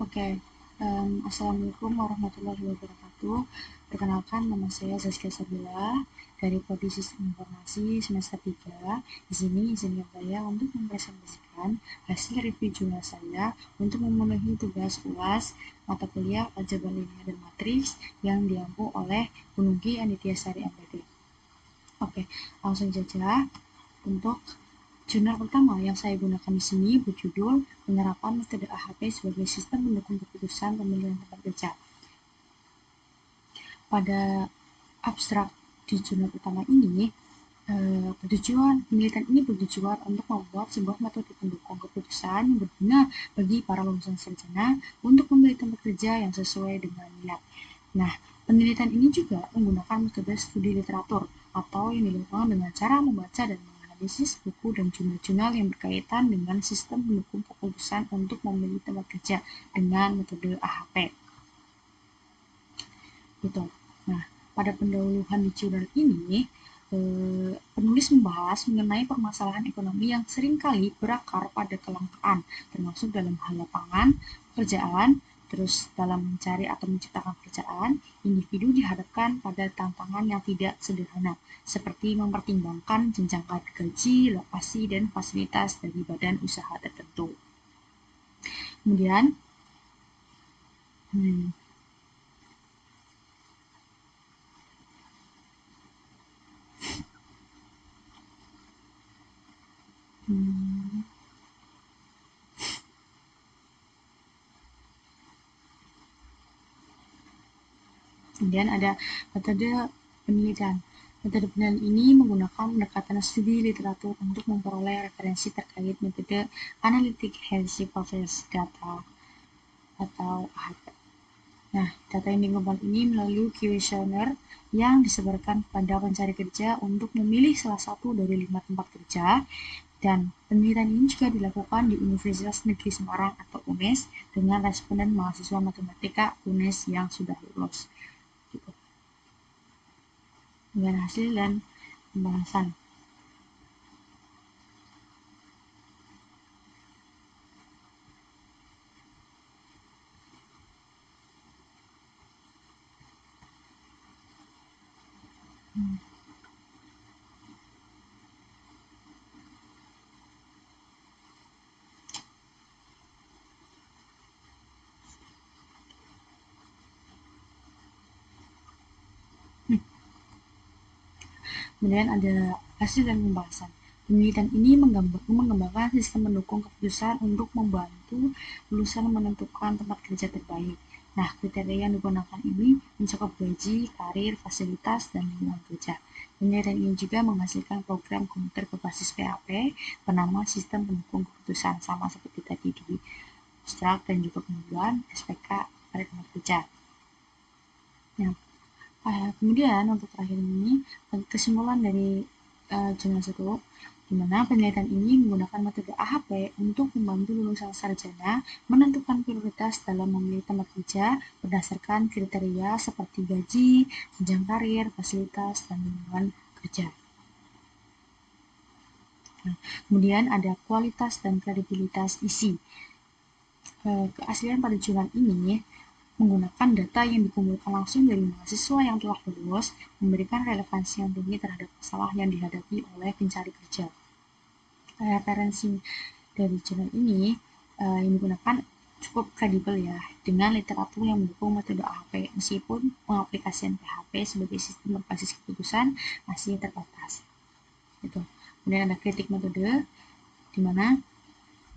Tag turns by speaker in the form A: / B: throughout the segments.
A: Oke, Assalamualaikum warahmatullahi wabarakatuh. Perkenalkan, nama saya Zaskia Sabila dari Prodi Sistem Informasi semester 3. Di sini izinkan saya untuk mempresentasikan hasil review jurnal saya untuk memenuhi tugas UAS mata kuliah aljabar linear dan matriks yang diampu oleh Gununggi Andityasari MPD. Oke, langsung saja untuk jurnal pertama yang saya gunakan di sini berjudul Penerapan Metode AHP sebagai Sistem Pendukung Keputusan Pemilihan Tempat Kerja. Pada abstrak di jurnal pertama ini, penelitian ini bertujuan untuk membuat sebuah metode pendukung keputusan yang berguna bagi para lulusan sarjana untuk memilih tempat kerja yang sesuai dengan minat. Nah, penelitian ini juga menggunakan metode studi literatur atau yang dilakukan dengan cara membaca dan menganalisis buku dan jurnal-jurnal yang berkaitan dengan sistem pendukung keputusan untuk memilih tempat kerja dengan metode AHP. Gitu. Nah, pada pendahuluan di jurnal ini, penulis membahas mengenai permasalahan ekonomi yang seringkali berakar pada kelangkaan, termasuk dalam hal lapangan pekerjaan, terus dalam mencari atau menciptakan pekerjaan, individu dihadapkan pada tantangan yang tidak sederhana, seperti mempertimbangkan jenjang karir gaji, lokasi, dan fasilitas dari badan usaha tertentu. Kemudian, kemudian ada metode penelitian. Metode penelitian ini menggunakan pendekatan studi literatur untuk memperoleh referensi terkait metode Analytic Hypothesis Data atau AHP. Nah, data yang dikumpulkan ini melalui kuesioner yang disebarkan kepada pencari kerja untuk memilih salah satu dari 5 tempat kerja, dan penelitian ini juga dilakukan di Universitas Negeri Semarang atau UNES dengan responden mahasiswa matematika UNES yang sudah lulus. Gitu. Dengan hasil dan pembahasan. Kemudian ada hasil dan pembahasan. Penelitian ini mengembangkan sistem pendukung keputusan untuk membantu lulusan menentukan tempat kerja terbaik. Nah, kriteria yang digunakan ini mencakup gaji, karir, fasilitas, dan lingkungan kerja. Penelitian ini juga menghasilkan program komputer berbasis PHP bernama Sistem Pendukung Keputusan, sama seperti tadi di abstrak dan juga kemudian SPK pada tempat kerja. Nah, kemudian untuk terakhir ini kesimpulan dari jurnal itu, di mana penelitian ini menggunakan metode AHP untuk membantu lulusan sarjana menentukan prioritas dalam memilih tempat kerja berdasarkan kriteria seperti gaji, jenjang karir, fasilitas, dan lingkungan kerja. Nah, kemudian ada kualitas dan kredibilitas isi. Keaslian pada jurnal ini menggunakan data yang dikumpulkan langsung dari mahasiswa yang telah lulus, memberikan relevansi yang tinggi terhadap masalah yang dihadapi oleh pencari kerja. Referensi dari jurnal ini yang digunakan cukup kredibel ya, dengan literatur yang mendukung metode AHP, meskipun pengaplikasian PHP sebagai sistem berbasis keputusan masih terbatas. Gitu. Kemudian ada kritik metode, di mana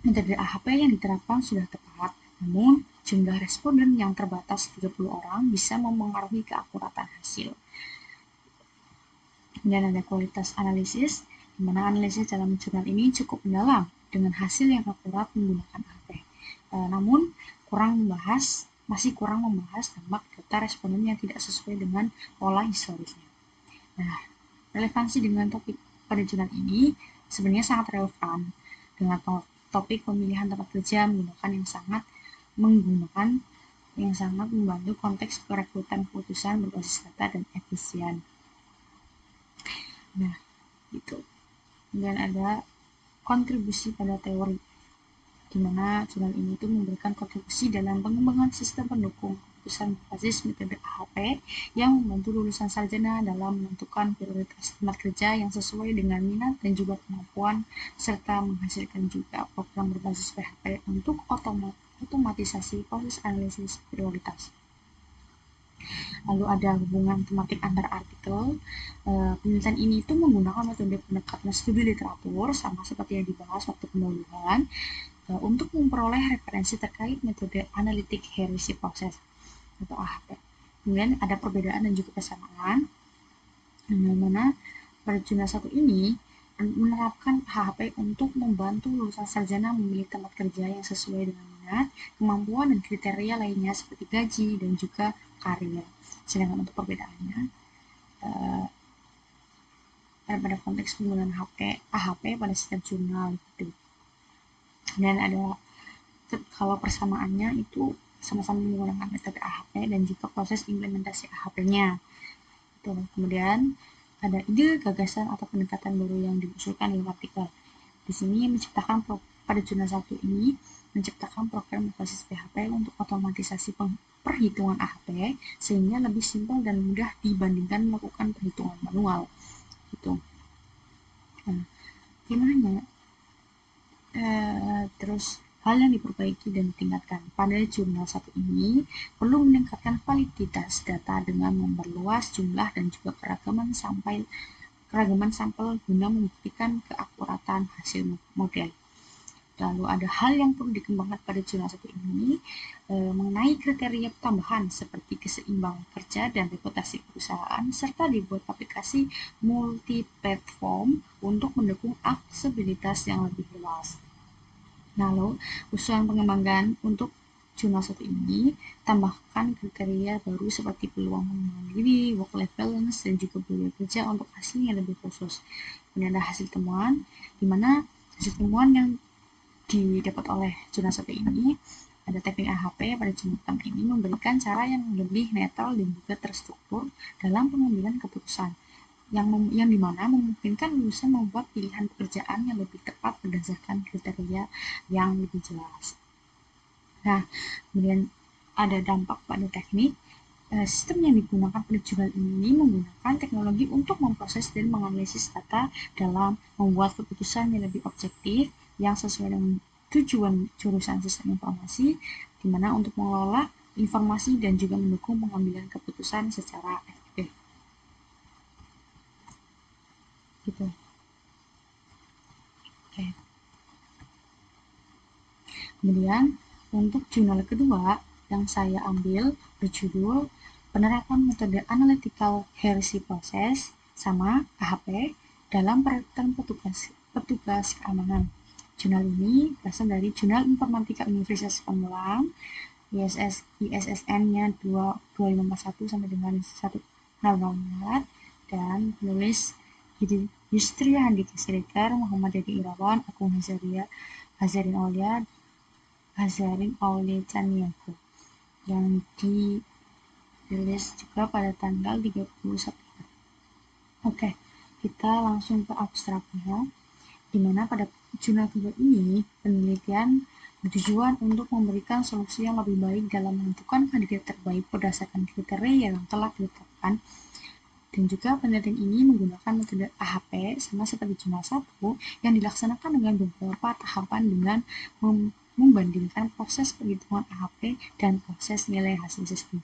A: metode AHP yang diterapkan sudah tepat, namun jumlah responden yang terbatas 30 orang bisa mempengaruhi keakuratan hasil. Dan ada kualitas analisis, di mana analisis dalam jurnal ini cukup mendalam dengan hasil yang akurat menggunakan AHP. Namun masih kurang membahas dampak data responden yang tidak sesuai dengan pola historisnya. Nah, relevansi dengan topik pada jurnal ini sebenarnya sangat relevan dengan topik pemilihan tempat kerja yang sangat membantu konteks perekrutan keputusan berbasis data dan efisien. Nah, gitu. Dan ada kontribusi pada teori. di mana jurnal ini itu memberikan kontribusi dalam pengembangan sistem pendukung keputusan berbasis metode AHP yang membantu lulusan sarjana dalam menentukan prioritas tempat kerja yang sesuai dengan minat dan juga kemampuan, serta menghasilkan juga program berbasis PHP untuk otomatisasi proses analisis prioritas. Lalu ada hubungan tematik antar artikel. Penelitian ini itu menggunakan metode pendekatan studi literatur sama seperti yang dibahas waktu pendahuluan untuk memperoleh referensi terkait metode analitik heresy proses atau AHP. Kemudian ada perbedaan dan juga kesamaan, yang mana pada jurnal satu ini menerapkan AHP untuk membantu lulusan sarjana memilih tempat kerja yang sesuai dengan minat, kemampuan, dan kriteria lainnya seperti gaji dan juga karir. Sedangkan untuk perbedaannya, pada konteks penggunaan AHP pada setiap jurnal gitu. Dan ada kalau persamaannya itu sama-sama menggunakan metode AHP dan juga proses implementasi AHP-nya. Kemudian ada ide, gagasan, atau pendekatan baru yang diusulkan dalam artikel. Di sini pada jurnal 1 ini menciptakan program berbasis PHP untuk otomatisasi perhitungan AHP sehingga lebih simpel dan mudah dibandingkan melakukan perhitungan manual. Gitu. Nah, gimana? Terus hal yang diperbaiki dan ditingkatkan pada jurnal 1 ini perlu meningkatkan validitas data dengan memperluas jumlah dan juga keragaman sampel guna membuktikan keakuratan hasil model. Lalu ada hal yang perlu dikembangkan pada jurnal 1 ini mengenai kriteria tambahan seperti keseimbangan kerja dan reputasi perusahaan, serta dibuat aplikasi multi-platform untuk mendukung aksesibilitas yang lebih luas. Lalu, usulan pengembangan untuk jurnal 1 ini tambahkan kriteria baru seperti peluang pengembangan diri, work-life balance, dan juga budaya kerja untuk hasil yang lebih khusus. Kemudian ada hasil temuan, di mana hasil temuan yang didapat oleh jurnal 1 ini ada teknik AHP pada jurnal pertama ini memberikan cara yang lebih netral dan juga terstruktur dalam pengambilan keputusan yang dimana memungkinkan lulusan membuat pilihan pekerjaan yang lebih tepat berdasarkan kriteria yang lebih jelas. Nah, kemudian ada dampak pada teknik. Sistem yang digunakan pada jurnal ini menggunakan teknologi untuk memproses dan menganalisis data dalam membuat keputusan yang lebih objektif yang sesuai dengan tujuan jurusan sistem informasi, di mana untuk mengelola informasi dan juga mendukung pengambilan keputusan secara efektif. Gitu. Oke. Kemudian untuk jurnal kedua yang saya ambil berjudul penerapan metode analytical heresy process sama AHP dalam perekrutan petugas keamanan. Jurnal ini berasal dari Jurnal Informatika Universitas Pamulang, ISSN-nya 2541 sampai dengan 1 dan penulis Yustria Handika Siregar, Muhammad Dedi Irawan, Agung Hazarin Aulia Caniago, yang dirilis juga pada tanggal 31. Oke, kita langsung ke abstraknya, di mana pada jurnal kedua ini penelitian bertujuan untuk memberikan solusi yang lebih baik dalam menentukan kandidat terbaik berdasarkan kriteria yang telah ditetapkan. Dan juga penelitian ini menggunakan metode AHP sama seperti jurnal 1 yang dilaksanakan dengan beberapa tahapan dengan membandingkan proses perhitungan AHP dan proses nilai hasil sistem.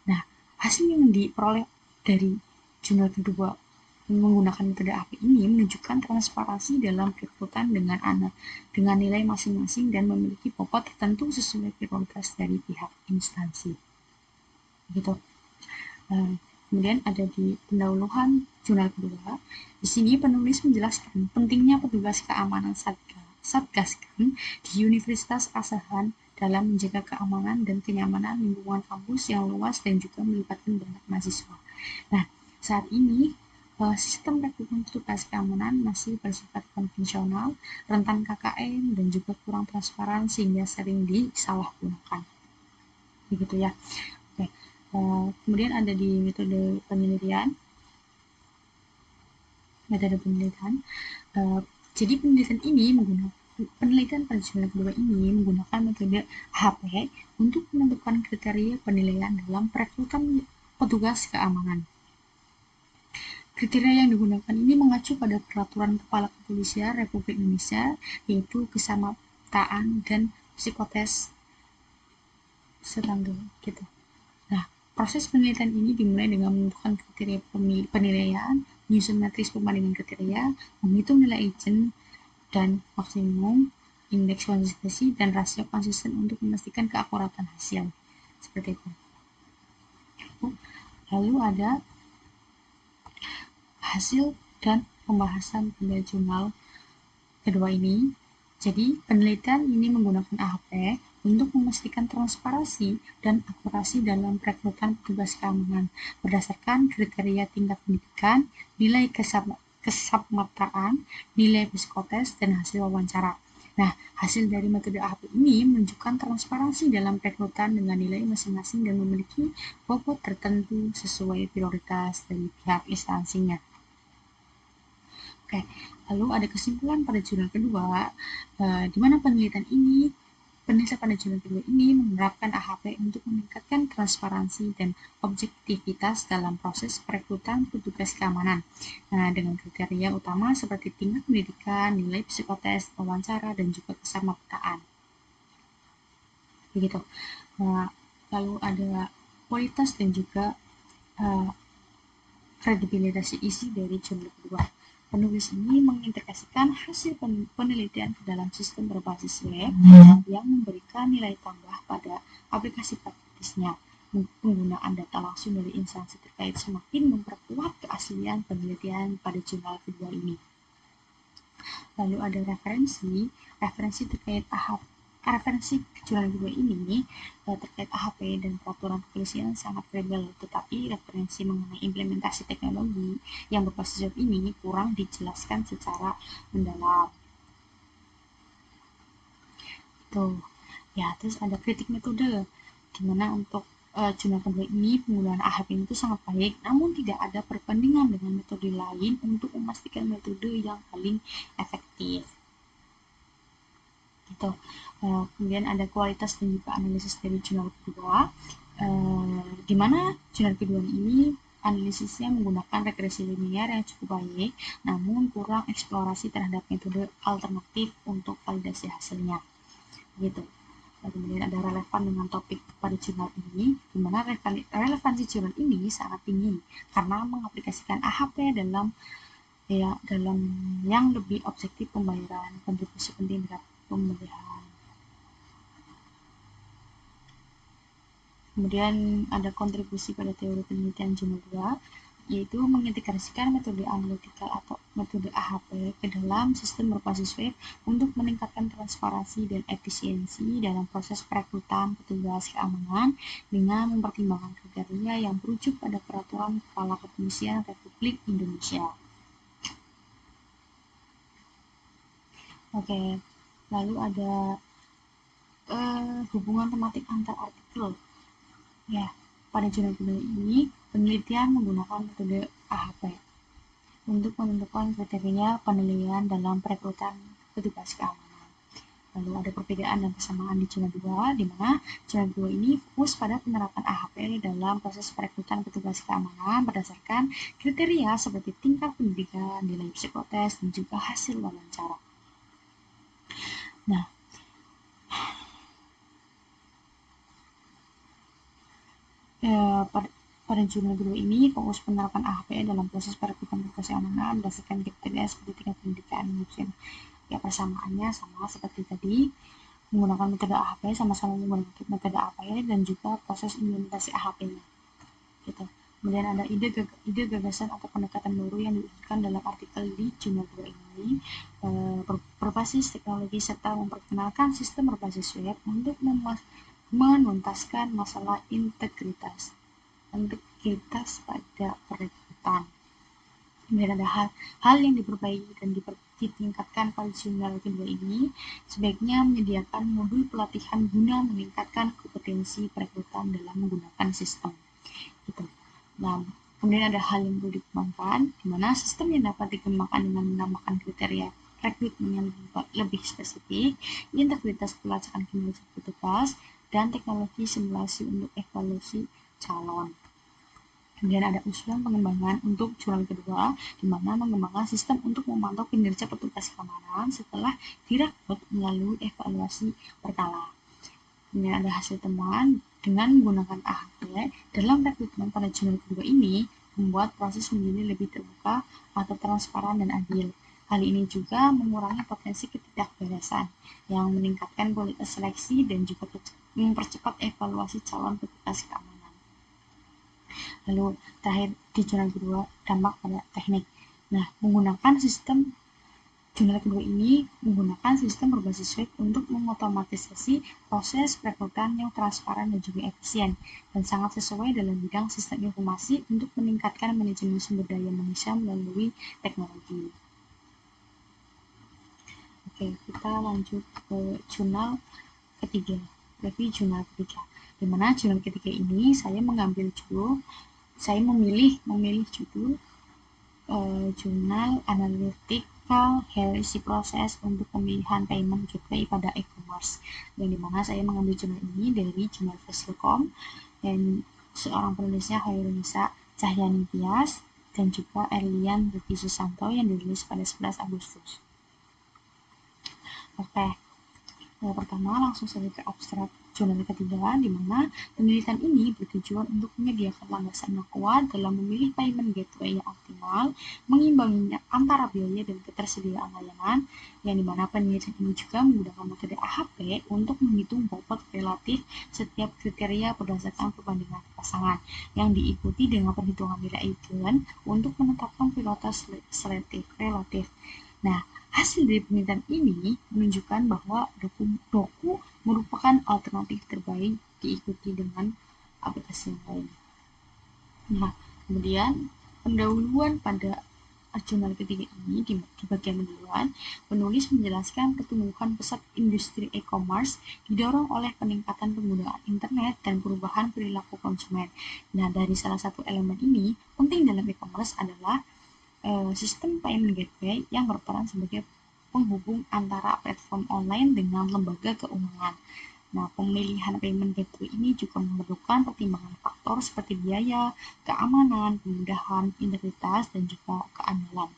A: Nah, hasil yang diperoleh dari jurnal kedua menggunakan metode AHP ini menunjukkan transparansi dalam perekrutan dengan nilai masing-masing dan memiliki bobot tertentu sesuai prioritas dari pihak instansi. Gitu. Kemudian ada di pendahuluan jurnal kedua. Di sini penulis menjelaskan pentingnya petugas keamanan Satgaskan di Universitas Asahan dalam menjaga keamanan dan kenyamanan lingkungan kampus yang luas dan juga melibatkan banyak mahasiswa. Nah, saat ini sistem rekrutmen petugas keamanan masih bersifat konvensional, rentan KKN, dan juga kurang transparan sehingga sering disalahgunakan. Begitu ya. Oke. Kemudian ada di metode penelitian. Jadi penelitian ini penelitian pada jurnal kedua ini menggunakan metode HP untuk menentukan kriteria penilaian dalam perekrutan petugas keamanan. Kriteria yang digunakan ini mengacu pada Peraturan Kepala Kepolisian Republik Indonesia, yaitu kesamaptaan dan psikotes setangga gitu. Nah, proses penelitian ini dimulai dengan menentukan kriteria penilaian, menyusun matriks perbandingan kriteria, menghitung nilai agent dan maksimum, indeks konsistensi, dan rasio konsisten untuk memastikan keakuratan hasil. Seperti itu. Lalu ada hasil dan pembahasan pada jurnal kedua ini. Jadi, penelitian ini menggunakan AHP untuk memastikan transparansi dan akurasi dalam perekrutan petugas keamanan berdasarkan kriteria tingkat pendidikan, nilai kesamaptaan, nilai psikotes, dan hasil wawancara. Nah, hasil dari metode AHP ini menunjukkan transparansi dalam perekrutan dengan nilai masing-masing dan memiliki bobot tertentu sesuai prioritas dari pihak instansinya. Oke, lalu ada kesimpulan pada jurnal kedua, di mana penelitian pada jurnal kedua ini menerapkan AHP untuk meningkatkan transparansi dan objektivitas dalam proses perekrutan petugas keamanan. Nah, dengan kriteria utama seperti tingkat pendidikan, nilai psikotes, wawancara, dan juga kesamaptaan. Begitu. Nah, lalu ada kualitas dan juga kredibilitas isi dari jurnal kedua. Penulis ini mengintegrasikan hasil penelitian ke dalam sistem berbasis web yang memberikan nilai tambah pada aplikasi praktisnya. Penggunaan data langsung dari instansi terkait semakin memperkuat keaslian penelitian pada jurnal kedua ini. Lalu ada referensi terkait referensi jurnal kedua ini terkait AHP dan peraturan kepolisian sangat kredibel, tetapi referensi mengenai implementasi teknologi yang berbasis web ini kurang dijelaskan secara mendalam. Tuh, ya, terus ada kritik metode, di mana untuk jurnal kedua ini penggunaan AHP itu sangat baik, namun tidak ada perbandingan dengan metode lain untuk memastikan metode yang paling efektif. Gitu. Kemudian ada kualitas dan juga analisis dari jurnal kedua, di mana jurnal kedua ini analisisnya menggunakan regresi linear yang cukup baik, namun kurang eksplorasi terhadap metode alternatif untuk validasi hasilnya. Gitu. Kemudian ada relevan dengan topik pada jurnal ini, di mana relevansi jurnal ini sangat tinggi karena mengaplikasikan AHP dalam yang lebih objektif pembayaran kontribusi penting terhadap pemilihan. Kemudian ada kontribusi pada teori penelitian jurnal 2, yaitu mengintegrasikan metode analitikal atau metode AHP ke dalam sistem berbasis web untuk meningkatkan transparansi dan efisiensi dalam proses perekrutan petugas keamanan dengan mempertimbangkan kriteria yang merujuk pada Peraturan Kepala Kepolisian Republik Indonesia. Oke, lalu ada hubungan tematik antar artikel. Ya, pada jurnal kedua ini penelitian menggunakan metode AHP untuk menentukan kriteria penilaian dalam perekrutan petugas keamanan. Lalu ada perbedaan dan kesamaan di jurnal 2, di mana jurnal 2 ini fokus pada penerapan AHP dalam proses perekrutan petugas keamanan berdasarkan kriteria seperti tingkat pendidikan, nilai psikotes, dan juga hasil wawancara. Nah, pada jurnal kedua ini fokus penerapan AHP dalam proses perekrutan petugas keamanan berdasarkan kriteria seperti tingkat pendidikan. Ya, persamaannya sama seperti tadi, menggunakan metode AHP, sama-sama menggunakan metode AHP dan juga proses implementasi AHP-nya. Gitu. Kemudian ada ide gagasan atau pendekatan baru yang diusulkan dalam artikel di jurnal 2 ini, berbasis teknologi serta memperkenalkan sistem berbasis web untuk menuntaskan masalah integritas pada perekrutan. Kemudian ada hal yang diperbaiki dan ditingkatkan pada jurnal kedua ini, sebaiknya menyediakan modul pelatihan guna meningkatkan kompetensi perekrutan dalam menggunakan sistem. Gitu. Nah, kemudian ada hal yang perlu dikembangkan, di mana sistem yang dapat dikembangkan dengan menambahkan kriteria rekrutmen yang lebih spesifik, integritas pelacakan kinerja petugas, dan teknologi simulasi untuk evaluasi calon. Kemudian ada usulan pengembangan untuk jurnal kedua, di mana mengembangkan sistem untuk memantau kinerja petugas keamanan setelah direkrut melalui evaluasi berkala. Kemudian ada hasil temuan dengan menggunakan AHP dalam rekrutmen pada jurnal kedua ini membuat proses menjadi lebih terbuka atau transparan dan adil. Hal ini juga mengurangi potensi ketidakberesan yang meningkatkan kualitas seleksi dan juga mempercepat evaluasi calon petugas keamanan. Lalu terakhir di jurnal kedua, dampak pada teknik. Nah, menggunakan sistem jurnal kedua ini menggunakan sistem berbasis web untuk mengotomatisasi proses perekrutan yang transparan dan juga efisien, dan sangat sesuai dalam bidang sistem informasi untuk meningkatkan manajemen sumber daya manusia melalui teknologi. Oke, kita lanjut ke jurnal ketiga, review jurnal ketiga. Di mana jurnal ketiga ini saya memilih judul jurnal analytical healthy process untuk pemilihan payment gateway pada e-commerce, yang dimana saya mengambil jurnal ini dari jurnal Fasilkom dan seorang penulisnya Hairunisa Cahyani Tias dan juga Erlian Ruki Susanto yang dirilis pada 11 Agustus. Oke, pertama langsung saja ke abstrak jurnal ketiga, di mana penelitian ini bertujuan untuk menyediakan landasan yang kuat dalam memilih payment gateway yang optimal, mengimbanginya antara biaya dan ketersediaan layanan, yang dimana penelitian ini juga menggunakan metode AHP untuk menghitung bobot relatif setiap kriteria berdasarkan perbandingan pasangan, yang diikuti dengan perhitungan nilai Eigen untuk menetapkan prioritas relatif. Nah, hasil dari penelitian ini menunjukkan bahwa Doku merupakan alternatif terbaik diikuti dengan aplikasi yang lain. Nah, kemudian pendahuluan pada jurnal ketiga ini di bagian pendahuluan, penulis menjelaskan pertumbuhan pesat industri e-commerce didorong oleh peningkatan penggunaan internet dan perubahan perilaku konsumen. Nah, dari salah satu elemen ini, penting dalam e-commerce adalah sistem payment gateway yang berperan sebagai penghubung antara platform online dengan lembaga keuangan. Nah, pemilihan payment gateway ini juga memerlukan pertimbangan faktor seperti biaya, keamanan, kemudahan, integritas, dan juga keandalan.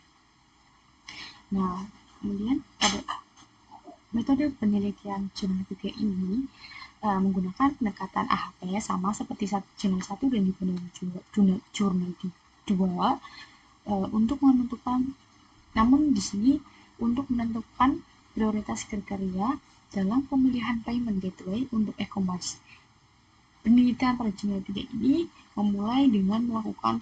A: Nah, kemudian pada metode penelitian jurnal ketiga ini menggunakan pendekatan AHP sama seperti jurnal 1 dan jurnal 2 untuk menentukan, namun di sini untuk menentukan prioritas kriteria dalam pemilihan payment gateway untuk e-commerce. Penelitian pada jurnal 3 ini memulai dengan melakukan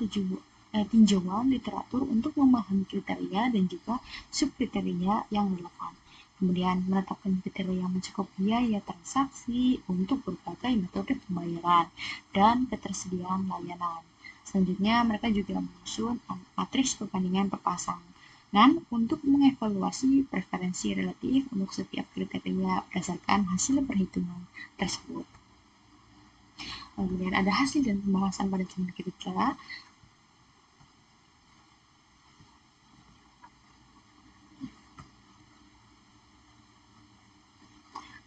A: tinjauan literatur untuk memahami kriteria dan juga subkriteria yang relevan. Kemudian menetapkan kriteria yang mencakup biaya transaksi untuk berbagai metode pembayaran dan ketersediaan layanan. Selanjutnya, mereka juga menyusun matriks perbandingan perpasangan untuk mengevaluasi preferensi relatif untuk setiap kriteria berdasarkan hasil perhitungan tersebut. Kemudian ada hasil dan pembahasan pada jurnal ketiga.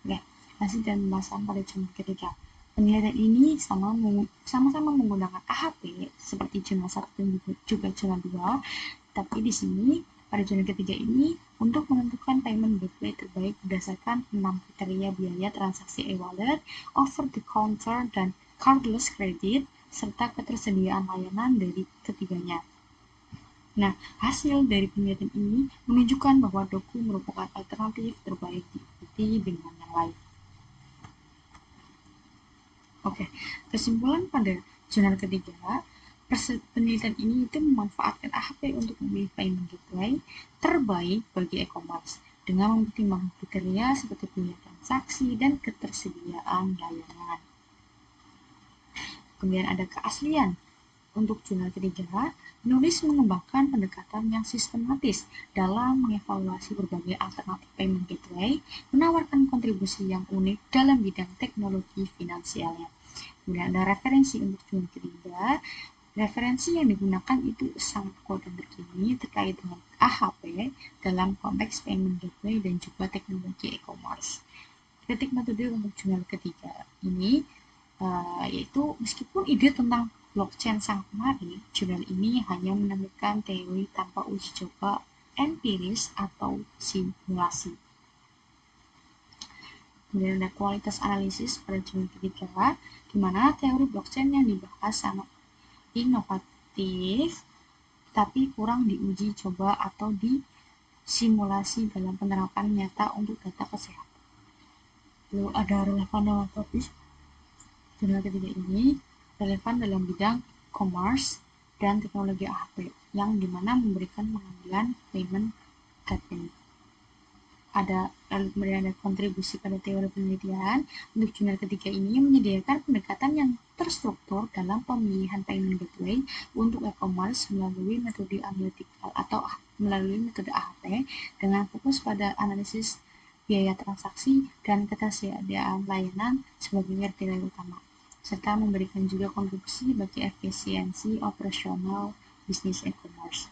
A: Oke, hasil dan pembahasan pada jurnal ketiga. Penelitian ini sama-sama menggunakan AHP seperti jurnal 1 dan juga jurnal 2, tapi di sini pada jurnal ketiga ini untuk menentukan payment gateway terbaik berdasarkan 6 kriteria biaya transaksi e-wallet, over the counter, dan cardless credit, serta ketersediaan layanan dari ketiganya. Nah, hasil dari penelitian ini menunjukkan bahwa Doku merupakan alternatif terbaik diikuti dengan yang lain. Oke, kesimpulan pada jurnal ketiga, penelitian ini itu memanfaatkan AHP untuk memilih payment gateway terbaik bagi e-commerce dengan mempertimbangkan kriteria seperti biaya transaksi dan ketersediaan layanan. Kemudian ada keaslian. Untuk jurnal ketiga, penulis mengembangkan pendekatan yang sistematis dalam mengevaluasi berbagai alternatif payment gateway, menawarkan kontribusi yang unik dalam bidang teknologi finansialnya. Kemudian ada referensi untuk jurnal ketiga. Referensi yang digunakan itu sangat kuat dan terkini terkait dengan AHP dalam konteks payment gateway dan juga teknologi e-commerce. Kritik metode untuk jurnal ketiga ini yaitu meskipun ide tentang blockchain sangat menarik, jurnal ini hanya menemukan teori tanpa uji coba empiris atau simulasi. Kemudian ada kualitas analisis pada jurnal ketiga, di mana teori blockchain yang dibahas sangat inovatif, tapi kurang diuji coba atau disimulasi dalam penerapan nyata untuk data kesehatan. Lalu ada relevan dalam topik jurnal ketiga ini relevan dalam bidang commerce dan teknologi AHP yang dimana memberikan pengambilan payment gateway. Lalu kemudian ada kontribusi pada teori penelitian. Untuk jurnal ketiga ini menyediakan pendekatan yang terstruktur dalam pemilihan payment gateway untuk e-commerce melalui metode analytical atau melalui metode AHP dengan fokus pada analisis biaya transaksi dan ketersediaan layanan sebagai nilai utama, serta memberikan juga kontribusi bagi efisiensi operasional bisnis e-commerce.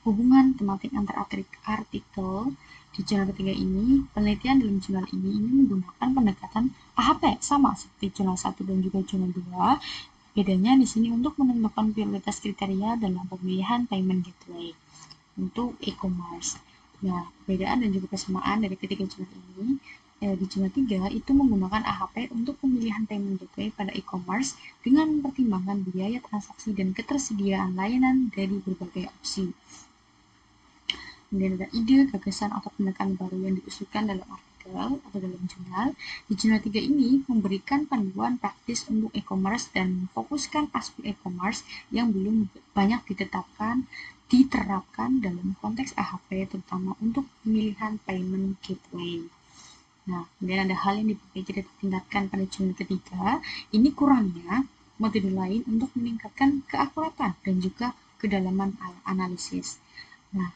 A: Hubungan tematik antar artikel di jurnal ketiga ini, penelitian dalam jurnal ini menggunakan pendekatan AHP sama seperti jurnal 1 dan juga jurnal 2. Bedanya di sini untuk menentukan prioritas kriteria dalam pemilihan payment gateway untuk e-commerce. Nah, perbedaan dan juga persamaan dari ketiga jurnal ini di jurnal 3 itu menggunakan AHP untuk pemilihan payment gateway pada e-commerce dengan mempertimbangkan biaya transaksi dan ketersediaan layanan dari berbagai opsi. Kemudian ada ide, gagasan, atau pendekatan baru yang diusulkan dalam artikel atau dalam jurnal. Di jurnal 3 ini memberikan panduan praktis untuk e-commerce dan memfokuskan aspek e-commerce yang belum banyak diterapkan dalam konteks AHP, terutama untuk pemilihan payment gateway. Nah, kemudian ada hal yang diperbaiki dan ditingkatkan pada jurnal ketiga. Ini kurangnya metode lain untuk meningkatkan keakuratan dan juga kedalaman analisis. Nah,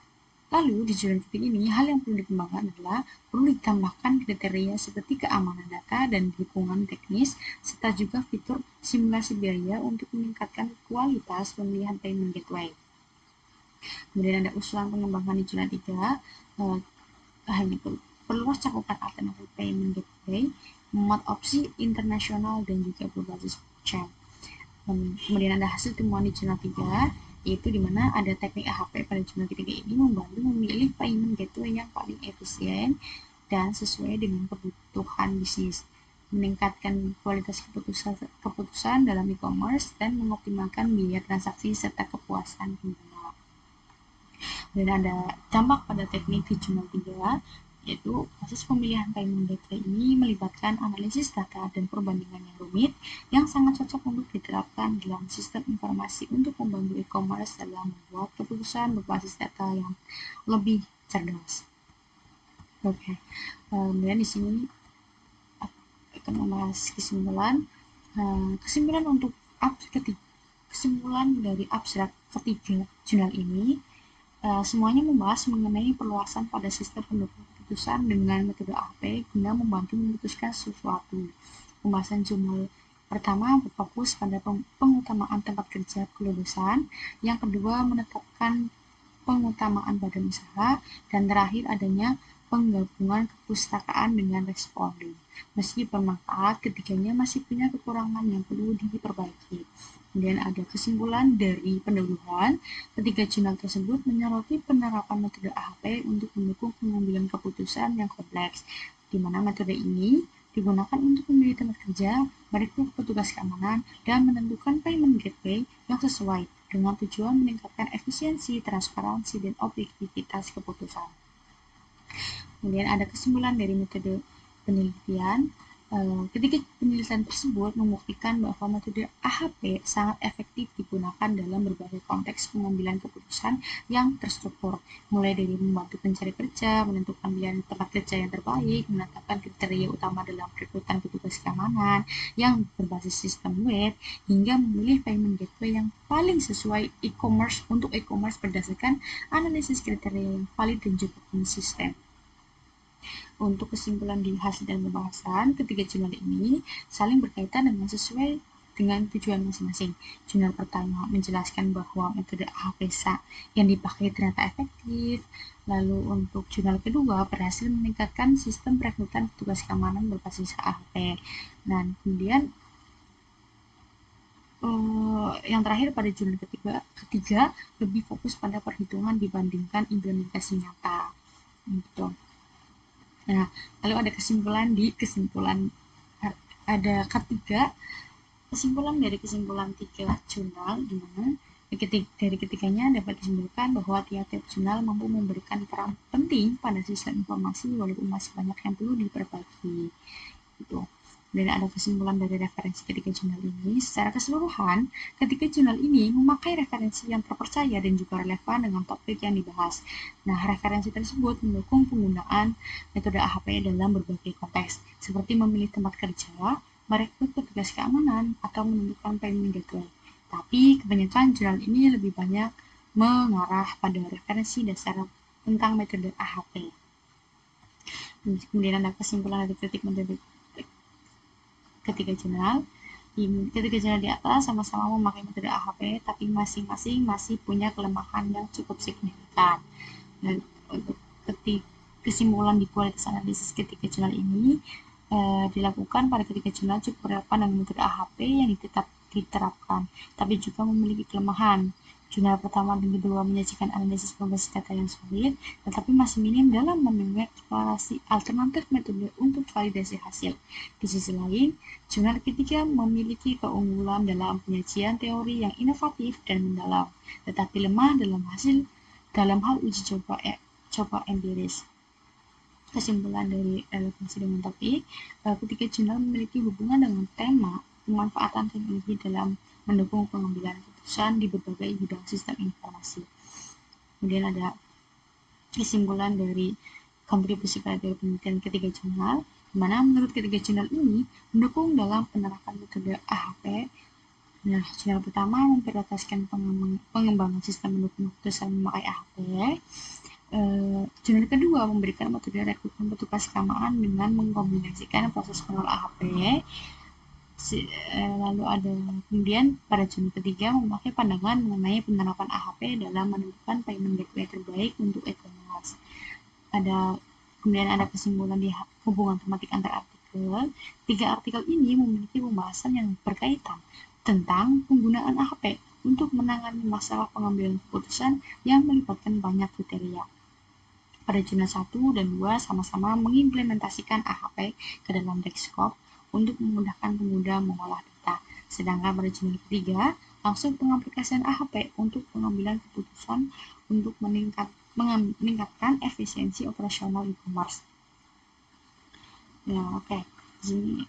A: lalu di jurnal ketiga ini, hal yang perlu dikembangkan adalah perlu ditambahkan kriteria seperti keamanan data dan dukungan teknis, serta juga fitur simulasi biaya untuk meningkatkan kualitas pemilihan payment gateway. Kemudian ada usulan pengembangan di jurnal 3, hanya perluas cakupan alternatif payment gateway, memuat opsi internasional dan juga berbasis blockchain. Kemudian ada hasil temuan di jurnal 3, yaitu di mana ada teknik AHP pada jurnal ketiga ini membantu memilih payment gateway yang paling efisien dan sesuai dengan kebutuhan bisnis, meningkatkan kualitas keputusan dalam e-commerce dan mengoptimalkan biaya transaksi serta kepuasan pengguna. Dan ada dampak pada teknik di jurnal 3, yaitu proses pemilihan payment gateway ini melibatkan analisis data dan perbandingan yang rumit yang sangat cocok untuk diterapkan dalam sistem informasi untuk membantu e-commerce dalam membuat keputusan berbasis data yang lebih cerdas. Oke, kemudian di sini akan membahas kesimpulan untuk kesimpulan dari abstrak ketiga jurnal ini. Semuanya membahas mengenai perluasan pada sistem pendukung keputusan dengan metode AHP guna membantu memutuskan sesuatu. Pembahasan jurnal pertama berfokus pada pengutamaan tempat kerja kelulusan, yang kedua menetapkan pengutamaan badan usaha, dan terakhir adanya penggabungan kepustakaan dengan responden. Meski bermanfaat, ketiganya masih punya kekurangan yang perlu diperbaiki. Kemudian ada kesimpulan dari pendahuluan. Ketiga jurnal tersebut menyoroti penerapan metode AHP untuk mendukung pengambilan keputusan yang kompleks, di mana metode ini digunakan untuk memilih tempat kerja, merekrut petugas keamanan, dan menentukan payment gateway yang sesuai dengan tujuan meningkatkan efisiensi, transparansi, dan objektivitas keputusan. Kemudian ada kesimpulan dari metode penelitian. Ketika penelitian tersebut membuktikan bahwa metode AHP sangat efektif digunakan dalam berbagai konteks pengambilan keputusan yang terstruktur, mulai dari membantu pencari kerja, menentukan pilihan tempat kerja yang terbaik, menetapkan kriteria utama dalam rekrutan petugas keamanan yang berbasis sistem web, hingga memilih payment gateway yang paling sesuai e-commerce untuk e-commerce berdasarkan analisis kriteria yang valid dan juga konsisten. Untuk kesimpulan di hasil dan pembahasan, ketiga jurnal ini saling berkaitan dengan sesuai dengan tujuan masing-masing. Jurnal pertama menjelaskan bahwa metode AHPSA yang dipakai ternyata efektif. Lalu untuk jurnal kedua berhasil meningkatkan sistem perekrutan petugas keamanan berbasis AHP. Dan kemudian yang terakhir pada jurnal ketiga lebih fokus pada perhitungan dibandingkan implementasi nyata. Gitu. Nah, lalu ada kesimpulan ada kesimpulan dari kesimpulan 3 jurnal di mana dari ketiganya dapat disimpulkan bahwa tiap-tiap jurnal mampu memberikan peran penting pada sistem informasi walaupun masih banyak yang perlu diperbaiki. Gitu. Dan ada kesimpulan dari referensi ketiga jurnal ini. Secara keseluruhan, ketiga jurnal ini memakai referensi yang terpercaya dan juga relevan dengan topik yang dibahas. Nah, referensi tersebut mendukung penggunaan metode AHP dalam berbagai konteks, seperti memilih tempat kerja, merekrut petugas keamanan, atau menentukan payment gateway. Tapi, kebanyakan jurnal ini lebih banyak mengarah pada referensi dasar tentang metode AHP. Kemudian ada kesimpulan dari kritik metode ketiga jurnal di atas sama-sama memakai metode AHP, tapi masing-masing masih punya kelemahan yang cukup signifikan. Dan untuk kesimpulan di kualitas analisis ketiga jurnal ini dilakukan pada ketiga jurnal cukup relevan dengan metode AHP yang diterapkan, tapi juga memiliki kelemahan. Jurnal pertama dan kedua menyajikan analisis berbasis data yang solid, tetapi masih minim dalam mengeksplorasi alternatif metode untuk validasi hasil. Di sisi lain, jurnal ketiga memiliki keunggulan dalam penyajian teori yang inovatif dan mendalam, tetapi lemah dalam hal uji coba empiris. Kesimpulan dari relevansi dengan topik, ketiga jurnal memiliki hubungan dengan tema pemanfaatan teknologi dalam mendukung pengambilan keputusan di berbagai bidang sistem informasi. Kemudian ada kesimpulan dari kontribusi pada teori penelitian ketiga jurnal, di mana menurut ketiga jurnal ini mendukung dalam penerapan metode AHP. Nah, jurnal pertama memprioritaskan pengembangan sistem mendukung keputusan memakai AHP. Jurnal kedua memberikan metode rekrutmen petugas keamanan dengan mengkombinasikan proses manual AHP. Lalu ada kemudian pada jurnal ketiga memakai pandangan mengenai penerapan AHP dalam menentukan payment gateway terbaik untuk e-commerce. Kemudian ada kesimpulan di hubungan tematik antar artikel. 3 artikel ini memiliki pembahasan yang berkaitan tentang penggunaan AHP untuk menangani masalah pengambilan keputusan yang melibatkan banyak kriteria. Pada jurnal 1 dan 2 sama-sama mengimplementasikan AHP ke dalam Deskop untuk memudahkan pengguna mengolah data. Sedangkan pada jurnal ketiga, langsung pengaplikasian AHP untuk pengambilan keputusan untuk meningkatkan efisiensi operasional e-commerce. Ya, oke. Jadi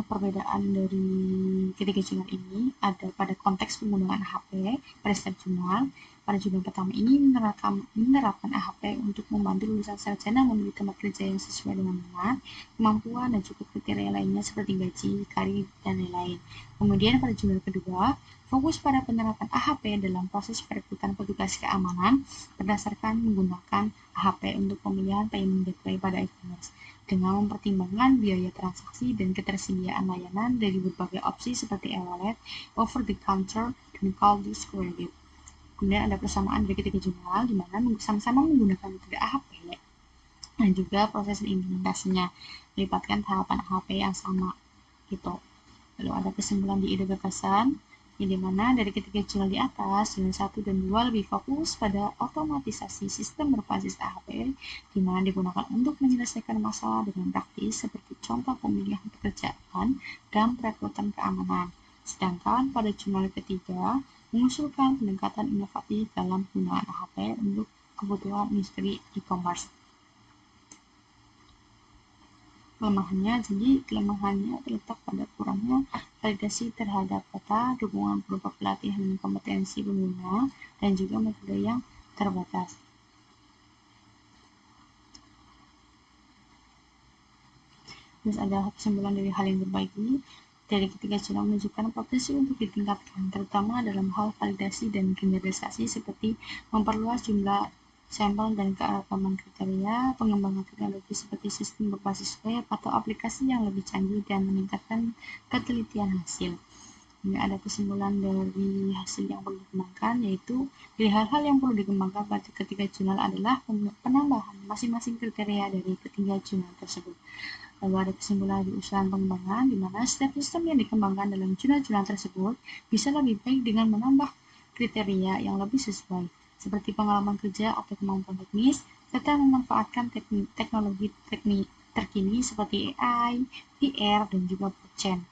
A: perbedaan dari ketiga jurnal ini ada pada konteks penggunaan AHP pada setiap jurnal. Pada jurnal pertama ini menerapkan AHP untuk membantu lulusan sarjana memilih tempat kerja yang sesuai dengan minat, kemampuan, dan juga kriteria lainnya seperti gaji, karir, dan lain-lain. Kemudian pada jurnal kedua, fokus pada penerapan AHP dalam proses perekrutan petugas keamanan berdasarkan menggunakan AHP untuk pemilihan payment gateway pada e-commerce dengan mempertimbangkan biaya transaksi dan ketersediaan layanan dari berbagai opsi seperti e-wallet, over-the-counter, dan cold-use credit. Kemudian ada persamaan dari ketiga jurnal di mana sama-sama menggunakan metode AHP dan juga proses implementasinya melibatkan tahapan AHP yang sama gitu. Lalu ada kesimpulan di ide gagasan di mana dari ketiga jurnal di atas, jurnal 1 dan 2 lebih fokus pada otomatisasi sistem berbasis AHP di mana digunakan untuk menyelesaikan masalah dengan praktis seperti contoh pemilihan pekerjaan dan perekrutan keamanan. Sedangkan pada jurnal ketiga mengusulkan pendekatan inovatif dalam penggunaan AHP untuk kebutuhan industri e-commerce. Kelemahannya terletak pada kurangnya validasi terhadap data, dukungan berupa pelatihan dan kompetensi pengguna, dan juga metode yang terbatas. Terus ada kesimpulan dari hal yang terbaik dari ketiga jurnal menunjukkan potensi untuk ditingkatkan, terutama dalam hal validasi dan generalisasi seperti memperluas jumlah sampel dan keanekaragaman kriteria, pengembangan teknologi seperti sistem berbasis web atau aplikasi yang lebih canggih dan meningkatkan ketelitian hasil. Ini ada kesimpulan dari hasil yang perlu dikembangkan, yaitu dari hal-hal yang perlu dikembangkan pada ketiga jurnal adalah penambahan masing-masing kriteria dari ketiga jurnal tersebut. Lalu ada kesimpulan dari usulan pengembangan, di mana setiap sistem yang dikembangkan dalam jurnal-jurnal tersebut bisa lebih baik dengan menambah kriteria yang lebih sesuai, seperti pengalaman kerja atau kemampuan teknis, serta memanfaatkan teknologi terkini seperti AI, VR, dan juga blockchain.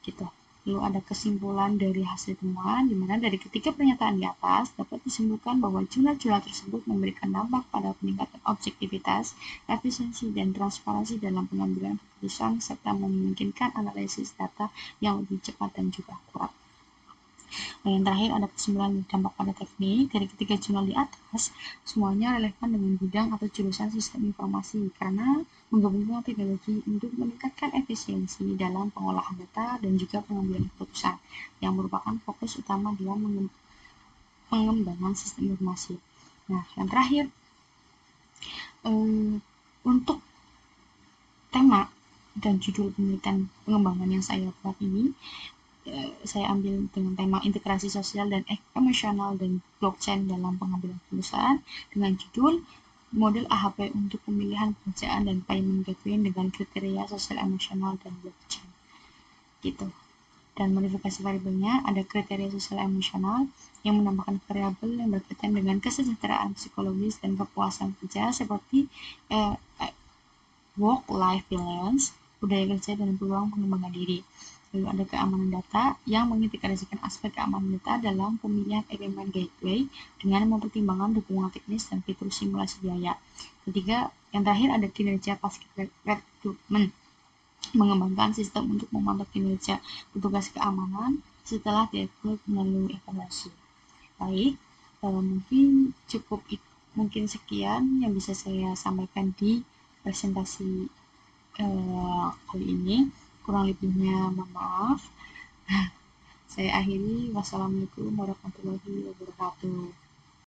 A: Gitu. Lalu ada kesimpulan dari hasil temuan, di mana dari ketiga pernyataan di atas dapat disimpulkan bahwa jurnal-jurnal tersebut memberikan dampak pada peningkatan objektivitas, efisiensi, dan transparansi dalam pengambilan keputusan, serta memungkinkan analisis data yang lebih cepat dan juga akurat. Nah, yang terakhir ada kesimpulan dampak pada teknik. Dari ketiga jurnal di atas, semuanya relevan dengan bidang atau jurusan sistem informasi karena menggabungkan teknologi untuk meningkatkan efisiensi dalam pengolahan data dan juga pengambilan keputusan yang merupakan fokus utama dalam pengembangan sistem informasi. Nah, yang terakhir, untuk tema dan judul penelitian pengembangan yang saya buat ini, saya ambil dengan tema integrasi sosial dan emosional dan blockchain dalam pengambilan keputusan dengan judul model AHP untuk pemilihan pekerjaan dan payment gateway dengan kriteria sosial emosional dan blockchain gitu. Dan modifikasi variabelnya ada kriteria sosial emosional yang menambahkan variabel yang berkaitan dengan kesejahteraan psikologis dan kepuasan kerja seperti work-life balance, budaya kerja, dan peluang pengembangan diri. Lalu ada keamanan data yang mengintegrasikan aspek keamanan data dalam pemilihan elemen gateway dengan mempertimbangkan dukungan teknis dan fitur simulasi biaya. Ketiga, yang terakhir ada kinerja pasca rekrutmen, mengembangkan sistem untuk memantau kinerja petugas keamanan setelah direkrut melalui evaluasi. Baik, mungkin sekian yang bisa saya sampaikan di presentasi kali ini. Kurang lebihnya mohon maaf. Saya akhiri. Wassalamualaikum warahmatullahi wabarakatuh.